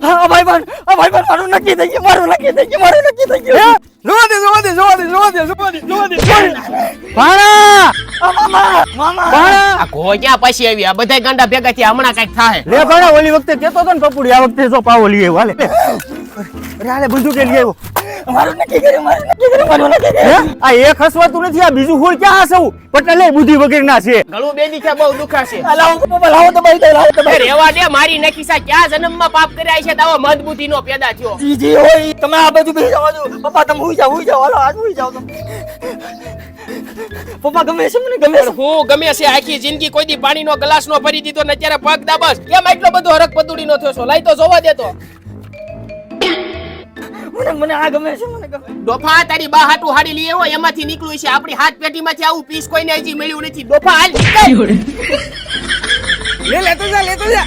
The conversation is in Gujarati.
હા ભાઈ પણ મારું નક્કી થઈ ગયું મારું નક્કી થઈ ગયું ભાણા મામા ભાણા આ ઘો ક્યાં પછી આવી? આ બધા ગાંડા ભેગા થયા, હમણાં કઈક થાય. લે ભાણા ઓલી વખતે કેતો તો ને પપુડી, આ વખતે જો પાવો લઈ આવ્યો. હાલે અરે હાલે બંદૂક લઈ આવ્યો. મારું નક્કી કર્યું હે આ એક હસવાતું નથી, આ બીજું હોળ ક્યાં હસવું? પટના લે બુદ્ધિ વગર ના છે. ગળું બે દીખા બહુ દુખાશે. લાવો પપ્પા લાવો તો ભાઈ રેવા દે, મારી નકીસા ક્યાં જન્મમાં પાપ કર્યા છે, તાવો મદબુદ્ધિ નો પેદા થયો. જી હોય તમે આ બાજુ બેસી જાઓ છો પપ્પા તમે હુઈ જાઓ હાલો આજ હુઈ જાઓ તમે પપ્પા ગમે છે મને ગમે છે હું ગમે છે, આખી જિંદગી કોઈ દી પાણીનો ગ્લાસ નો ભરી દીધો ને અત્યારે પગ દાબસ. કેમ એટલો બધો હરક પદુડી નો થયો છો? લાઈ તો જોવા દેતો. મને આ ગમે છે મને ગમે ડોફા તારી બા હાટુ હાડી લઈ આવ્યો, એમાંથી નીકળ્યું છે. આપણી હાથ પેટીમાંથી આવું પીસ કોઈને હજી મળ્યું નથી. ડોફા હાલ નીકળ. લે લેતો જા